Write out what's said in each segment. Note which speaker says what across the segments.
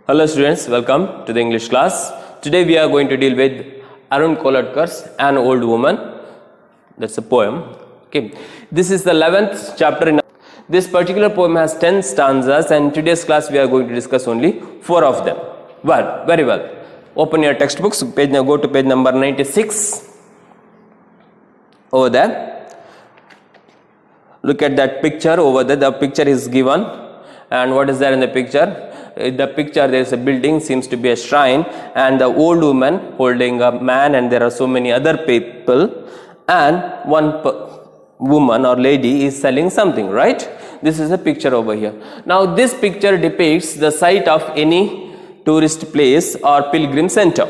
Speaker 1: Hello students, welcome to the English class. Today we are going to deal with Arun Kolatkar's An Old Woman. That's a poem. Okay, this is the 11th chapter in this particular poem. Has 10 stanzas, and today's class we are going to discuss only 4 of them. Well, very well. Open your textbooks, go to page number 96. Over there, look at that picture over there. The picture is given, and what is there in the picture? In the picture there is a building, seems to be a shrine, and the old woman holding a man, and there are so many other people, and one woman or lady is selling something, right? This is a picture over here. Now this picture depicts the site of any tourist place or pilgrim center.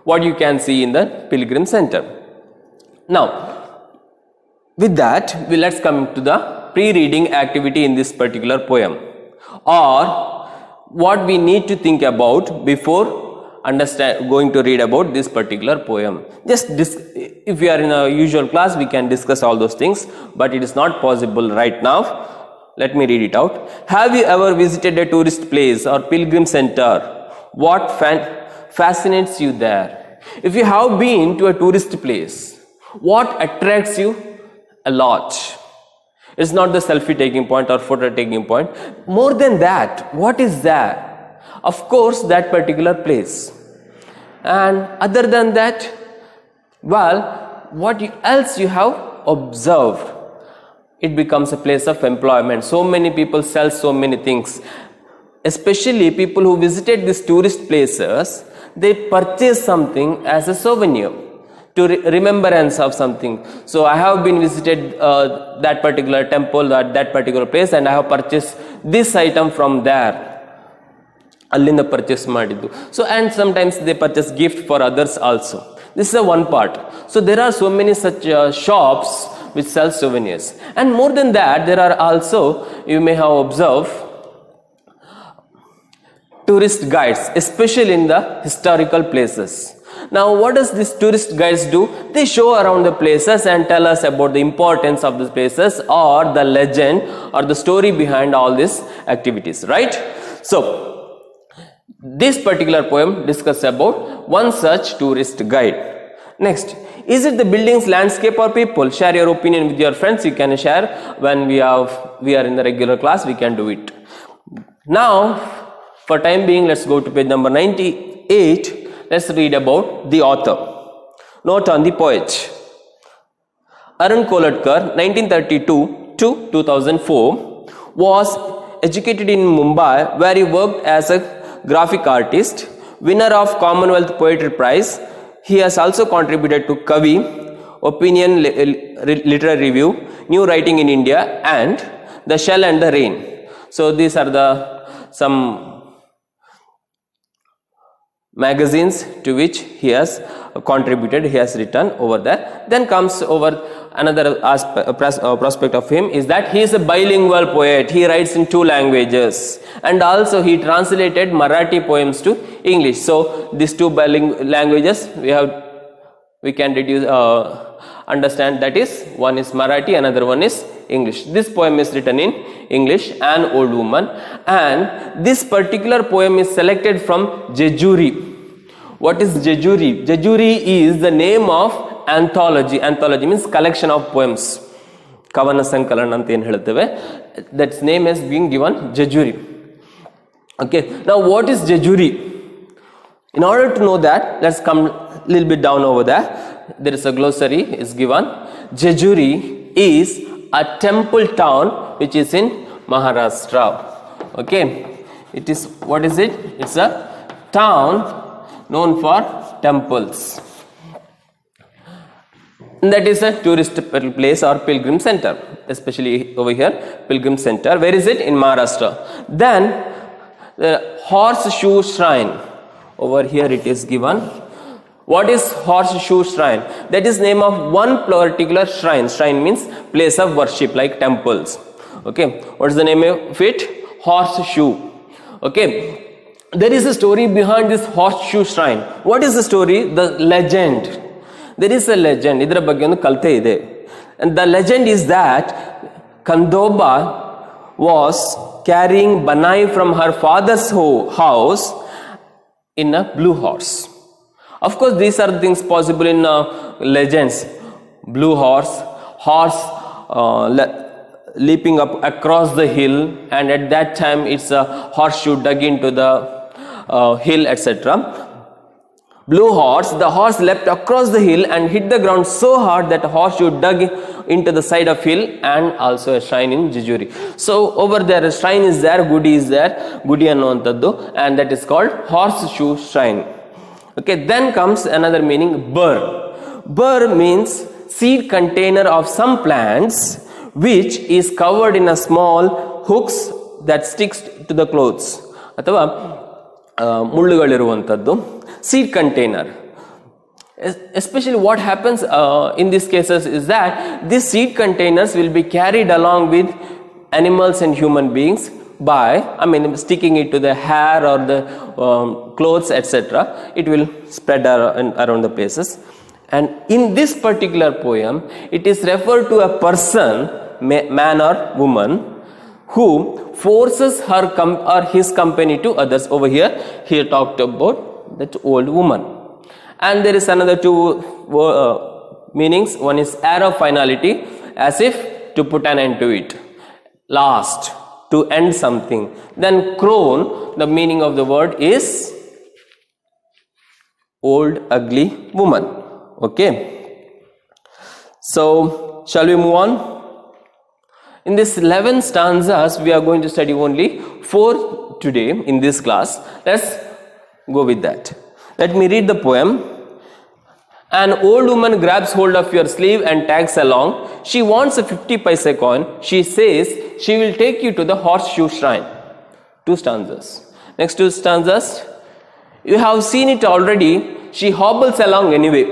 Speaker 1: What you can see in the pilgrim center. Now with that, let's come to the pre-reading activity in this particular poem, or what we need to think about before going to read about this particular poem. If we are in a usual class, we can discuss all those things, but it is not possible right now. Let me read it out. Have you ever visited a tourist place or pilgrim center? What fascinates you there? If you have been to a tourist place, what attracts you a lot? It's not the selfie taking point or photo taking point. More than that, what is there? Of course, that particular place. And other than that, well, what else you have observed? It becomes a place of employment. So many people sell so many things. Especially people who visited these tourist places, they purchase something as a souvenir, to remembrance of something. So I have been visited that particular temple at that particular place, and I have purchased this item from there. Allinda purchase ಮಾಡಿದ್ದು. So and sometimes they purchase gift for others also. This is one part. So there are so many such shops which sell souvenirs. And more than that, there are also, you may have observed, tourist guides, especially in the historical places. Now what does these tourist guides do? They show around the places and tell us about the importance of these places, or the legend or the story behind all these activities, right? So this particular poem discusses about one such tourist guide. Next, is it the buildings, landscape, or people? Share your opinion with your friends. You can share when we are in the regular class. We can do it. Now for time being, let's go to page number 98. Let's read about the author. Note on the poet. Arun Kolatkar, 1932 to 2004, was educated in Mumbai, where he worked as a graphic artist, winner of Commonwealth Poetry Prize. He has also contributed to Kavi, Opinion Literary Review, New Writing in India, and The Shell and the Rain. So these are some magazines to which he has contributed, he has written over there. Then comes over another prospect of him is that he is a bilingual poet. He writes in 2 languages, and also he translated Marathi poems to English. So these 2 bilingual languages we can understand, that is, one is Marathi, another one is English. This poem is written in English, An Old Woman, and this particular poem is selected from Jejuri. What is Jejuri? Jejuri is the name of anthology. Anthology means collection of poems. Kavana Sankalan anta ಏನು ಹೇಳ್ತೇವೆ. That name is being given Jejuri. Okay. Now what is Jejuri? In order to know that, let's come a little bit down over there. There is a glossary is given. Jejuri is a temple town which is in Maharashtra. Okay, it is, what is it? It's a town known for temples. And that is a tourist place or pilgrim center, especially over here, pilgrim center. Where is it? In Maharashtra. Then the Horseshoe Shrine. Over here it is given. What is Horseshoe Shrine? That is name of one particular shrine. Shrine means place of worship, like temples. Okay, what is the name of it? Horseshoe. Okay, there is a story behind this Horseshoe Shrine. What is the story? The legend. There is a legend. Idra ಬಗ್ಗೆ ಒಂದು ಕಲ್ತೆ ಇದೆ. And the legend is that Kandoba was carrying Banai from her father's house in a blue horse. Of course, these are things possible in legends. Blue horse leaping up across the hill, and at that time it's a horseshoe dug into the hill, etc. Blue horse, the horse leapt across the hill and hit the ground so hard that a horseshoe dug into the side of hill, and also a shrine in Jejuri. So over there a shrine is there, Gudi is there, Gudi annuvantaddu, and that is called horseshoe shrine. Okay, then comes another meaning, bur. Bur means seed container of some plants which is covered in a small hooks that sticks to the clothes. ಅಥವಾ ಮುಳ್ಳುಗಳಿರುವಂಥದ್ದು seed container. Especially what happens in these cases is that these seed containers will be carried along with animals and human beings by, sticking it to the hair or the clothes, etc. It will spread around the places. And in this particular poem, it is referred to a person, man or woman, who forces her or his company to others. Over here, he talked about that old woman. And there is another two meanings. One is arrow finality, as if to put an end to it. Last, to end something. Then crone, the meaning of the word is old ugly woman. Okay. So, shall we move on? In this 11 stanzas, we are going to study only 4 today in this class. Let's go with that. Let me read the poem. An old woman grabs hold of your sleeve and tags along. She wants a 50 paise coin. She says she will take you to the horseshoe shrine. 2 stanzas. Next 2 stanzas. You have seen it already. She hobbles along anyway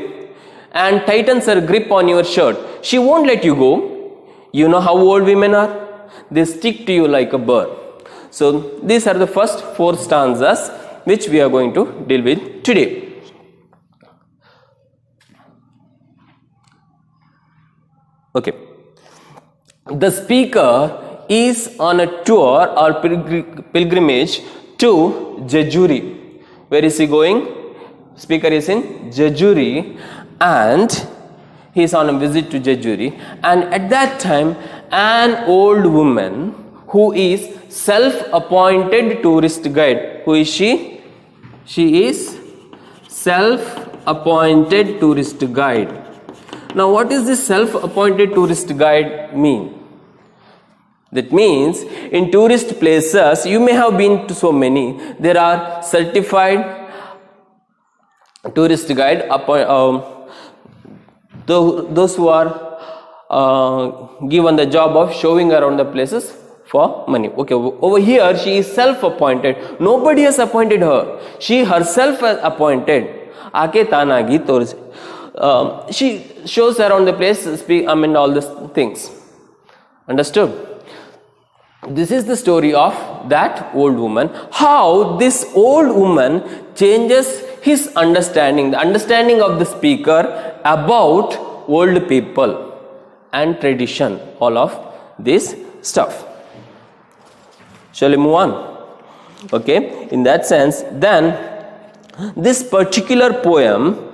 Speaker 1: and tightens her grip on your shirt. She won't let you go. You know how old women are? They stick to you like a burr. So these are the first 4 stanzas which we are going to deal with today. Okay. The speaker is on a tour or pilgrimage to Jejuri. Where is he going? Speaker is in Jejuri, and he is on a visit to Jejuri, and at that time an old woman who is self-appointed tourist guide. Who is she? She is self-appointed tourist guide. Now what does this self-appointed tourist guide mean? That means in tourist places, you may have been to so many, there are certified tourist guide, those who are given the job of showing around the places for money. Okay, over here she is self-appointed. Nobody has appointed her. She herself has appointed. Aake tanagi torisi. She shows around the place, all these things. Understood? This is the story of that old woman. How this old woman changes his understanding, the understanding of the speaker about old people and tradition, all of this stuff. Shall we move on? Okay, in that sense, then this particular poem,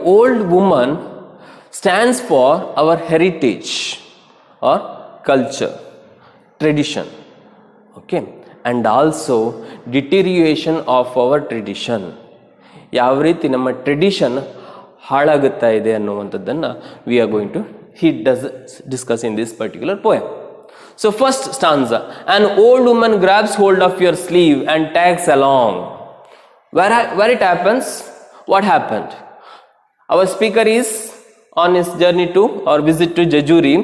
Speaker 1: old woman stands for our heritage or culture, tradition. Okay, and also deterioration of our tradition. ಯಾವ ರೀತಿ ನಮ್ಮ tradition ಹಾಳಾಗುತ್ತಾ ಇದೆ ಅನ್ನುವಂಥದ್ದನ್ನು we are going to discuss in this particular poem. So first stanza, an old woman grabs hold of your sleeve and tags along. Where it happens? What happened? Our speaker is on his journey to or visit to Jejuri.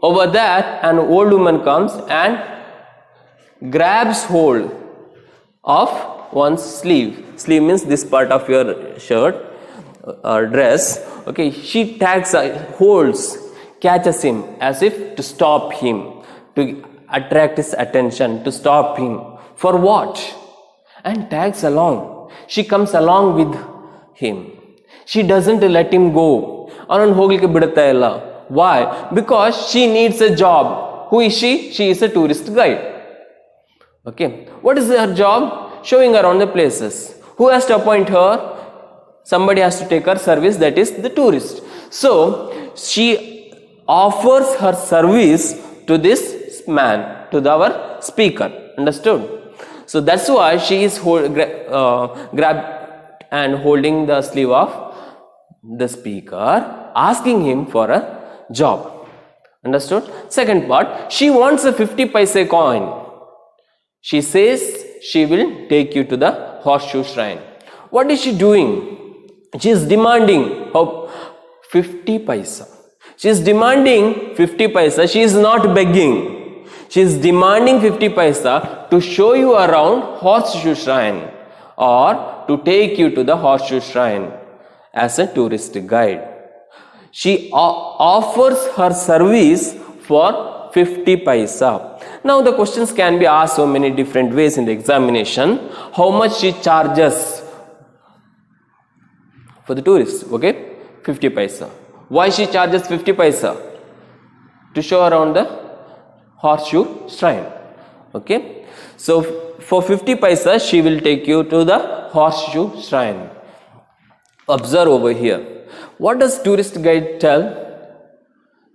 Speaker 1: Over there, an old woman comes and grabs hold of one's sleeve. Sleeve means this part of your shirt or dress. Okay, she tags, holds, catches him as if to stop him, to attract his attention, to stop him. For what? And tags along. She comes along with him. She doesn't let him go. ಅವನನ್ನು ಹೋಗ್ಲಿಕ್ಕೆ ಬಿಡುತ್ತಾ ಇಲ್ಲ. Why? Because she needs a job. Who is she? She is a tourist guide. Okay. What is her job? Showing around the places. Who has to appoint her? Somebody has to take her service, that is the tourist. So she offers her service to this man, to our speaker. Understood? So that's why she is grabbed and holding the sleeve of the speaker, asking him for a job. Understood? Second part, she wants a 50 paise coin. She says she will take you to the horseshoe shrine. What is she doing? She is demanding 50 paisa. She is demanding 50 paisa. She is not begging. She is demanding 50 paisa to show you around horseshoe shrine or to take you to the horseshoe shrine as a tourist guide. She offers her service for 50 paisa. Now the questions can be asked so many different ways in the examination. How much she charges for the tourist? Okay, 50 paisa. Why she charges 50 paisa? To show around the horseshoe shrine. Okay, so for 50 paisa she will take you to the horseshoe shrine. Observe over here. What does tourist guide tell?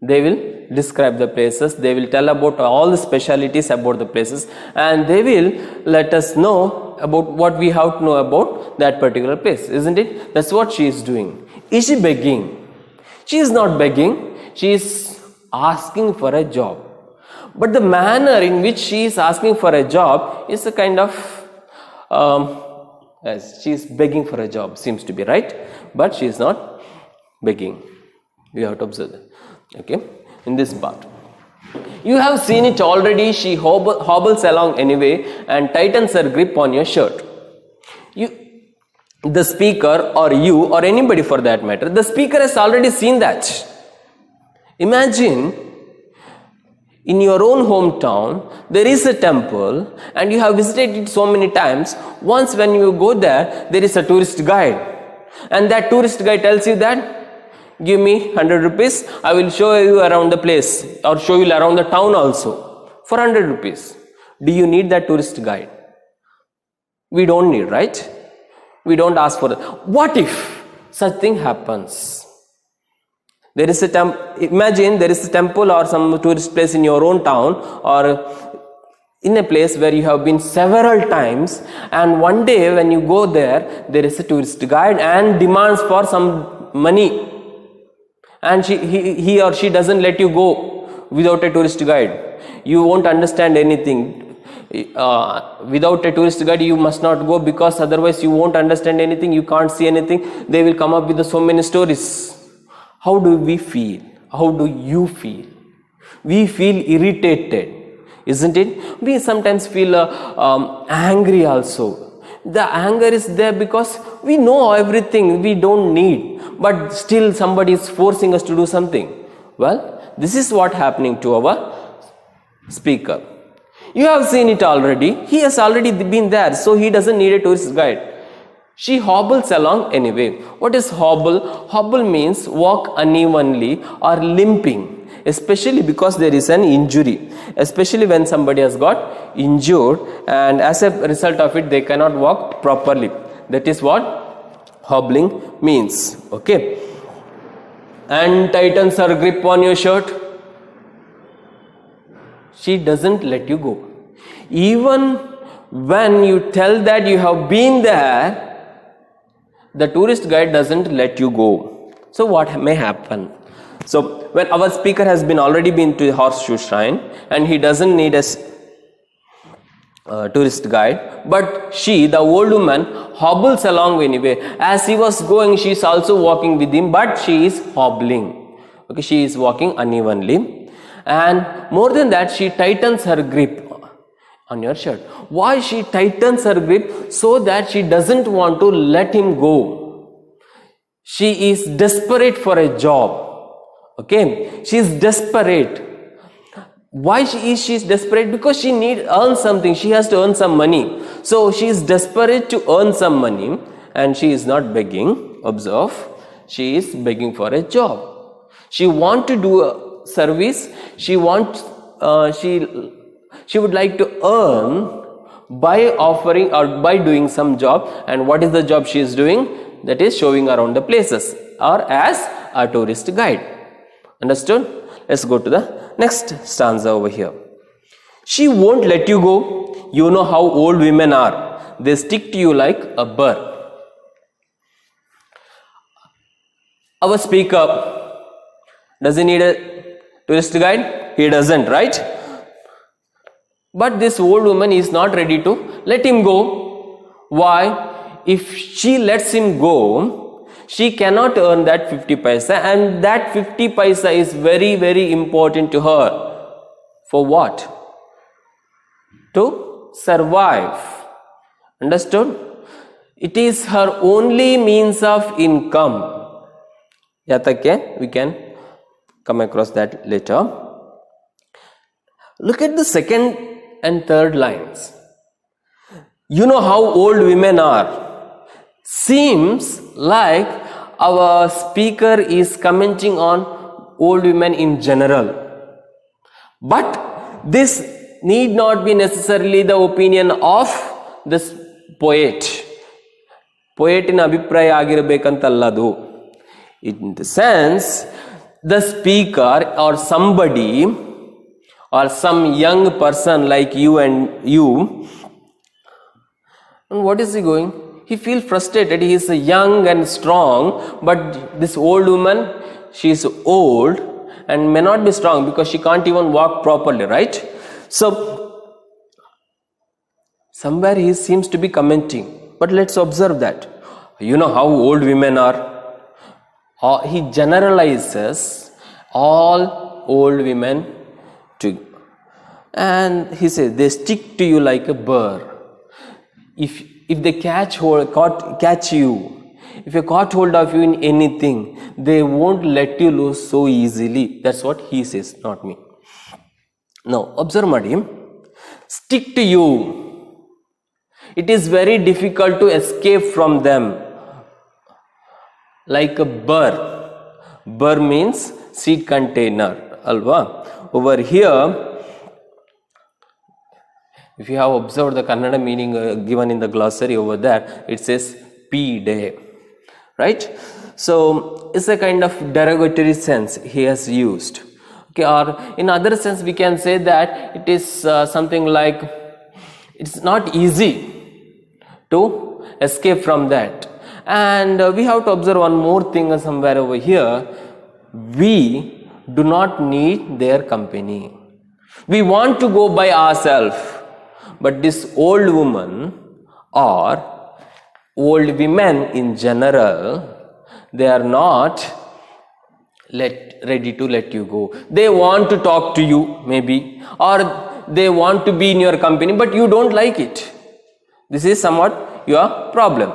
Speaker 1: They will describe the places, they will tell about all the specialities about the places, and they will let us know about what we have to know about that particular place, isn't it? That's what she is doing. Is she begging? She is not begging, she is asking for a job. But the manner in which she is asking for a job is a kind of yes, she is begging for a job, seems to be right, but she is not begging. You have to observe that. Okay, in this part you have seen it already. She hobbles along anyway and tightens her grip on your shirt. The speaker, or you, or anybody for that matter, the speaker has already seen that. Imagine in your own hometown there is a temple and you have visited it so many times. Once when you go there is a tourist guide, and that tourist guide tells you that give me 100 rupees, I will show you around the place or show you around the town also for 100 rupees. Do you need that tourist guide? We don't need, right? We don't ask for that. What if such thing happens? There is a imagine there is a temple or some tourist place in your own town or in a place where you have been several times, and one day when you go there is a tourist guide and demands for some money, and he or she doesn't let you go without a tourist guide. You won't understand anything. Without a tourist guide you must not go, because otherwise you won't understand anything, you can't see anything. They will come up with so many stories. How do we feel? How do you feel? We feel irritated, isn't it? We sometimes feel angry also. The anger is there because we know everything, we don't need, but still somebody is forcing us to do something. Well, this is what happening to our speaker. You have seen it already. He has already been there, so he doesn't need a tourist guide. She hobbles along anyway. What is hobble? Hobble means walk unevenly or limping, especially because there is an injury, especially when somebody has got injured and as a result of it they cannot walk properly. That is what hobbling means. Okay, and tightens her grip on your shirt. She doesn't let you go. Even when you tell that you have been there, the tourist guide doesn't let you go. So what may happen? So when our speaker has already been to the horseshoe shrine and he doesn't need a tourist guide, but she, the old woman, hobbles along anyway. As he was going, she is also walking with him, but she is hobbling. Okay, she is walking unevenly, and more than that, she tightens her grip on your shirt. Why she tightens her grip? So that she doesn't want to let him go. She is desperate for a job. Okay, she is desperate. Why she is desperate? Because she earn something. She has to earn some money. So she is desperate to earn some money, and she is not begging. Observe, she is begging for a job. She want to do a service. She wants, she would like to earn by offering or by doing some job. And what is the job she is doing? That is showing around the places or as a tourist guide. Understood? Let's go to the next stanza over here. She won't let you go. You know how old women are. They stick to you like a burr. Our speaker, does he need a tourist guide? He doesn't, right? But this old woman is not ready to let him go. Why? If she lets him go, she cannot earn that 50 paisa, and that 50 paisa is very, very important to her. For what? To survive. Understood? It is her only means of income. Yatake, we can come across that later. Look at the second and third lines. You know how old women are. Seems like our speaker is commenting on old women in general. But this need not be necessarily the opinion of this poet. Poet in abhipraya agirabekantalladu. In the sense, the speaker or somebody or some young person like you and you, and what is he going? He feels frustrated. He is young and strong, but this old woman, she is old and may not be strong because she can't even walk properly, right? So, somewhere he seems to be commenting, but let's observe that. You know how old women are. He generalizes all old women to, and he says they stick to you like a burr. If they catch you, if they caught hold of you in anything, they won't let you lose so easily. That's what he says, not me. Now observe Madi. Stick to you. It is very difficult to escape from them. Like a burr. Burr means seed container. Alva. Over here, if you have observed the Kannada meaning given in the glossary over there, it says P-day. Right? So, it's a kind of derogatory sense he has used. Okay, or in other sense we can say that it is something like it's not easy to escape from that. And we have to observe one more thing somewhere over here. We do not need their company. We want to go by ourselves. But this old woman or old women in general, they are not ready to let you go. They want to talk to you maybe, or they want to be in your company, but you don't like it. This is somewhat your problem.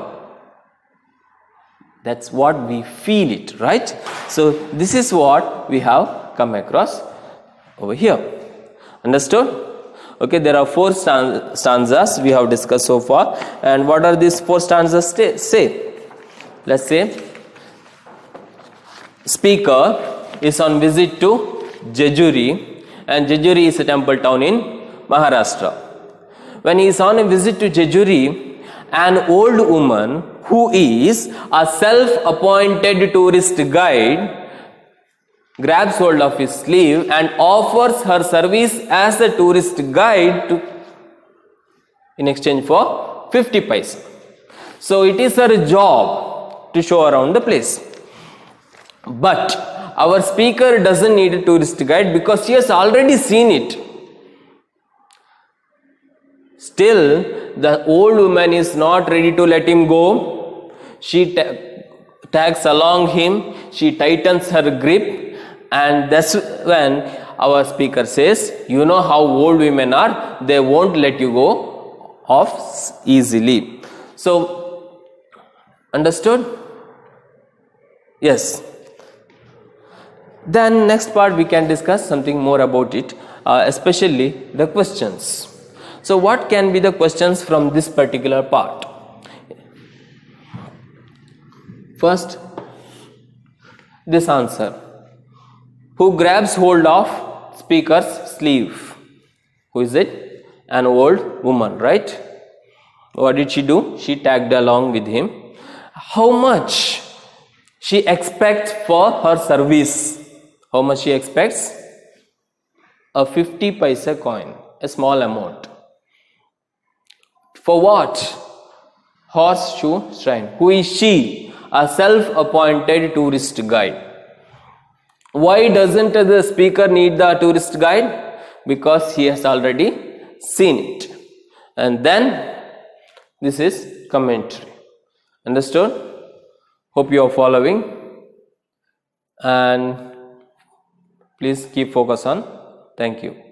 Speaker 1: That's what we feel it, right? So this is what we have come across over here. Understood? Okay, there are 4 stanzas we have discussed so far. And what are these 4 stanzas say? Let's say, speaker is on visit to Jejuri, and Jejuri is a temple town in Maharashtra. When he is on a visit to Jejuri, an old woman who is a self-appointed tourist guide grabs hold of his sleeve and offers her service as a tourist guide in exchange for 50 paisa. So it is her job to show around the place. But our speaker doesn't need a tourist guide because he has already seen it. Still, the old woman is not ready to let him go. She tags along him, she tightens her grip, and that's when our speaker says, you know how old women are, they won't let you go off easily. So, understood? Yes. Then next part we can discuss something more about it, especially the questions. So what can be the questions from this particular part? First, this answer. who grabs hold of speaker's sleeve. Who is it? An old woman, right? What did she do? She tagged along with him. How much she expects for her service? How much she expects? A 50 paisa coin, a small amount. For what? Horseshoe shrine. Who is she? A self-appointed tourist guide. Why doesn't the speaker need the tourist guide? Because he has already seen it. And then this is commentary. Understood? Hope you are following. And please keep focus on. Thank you.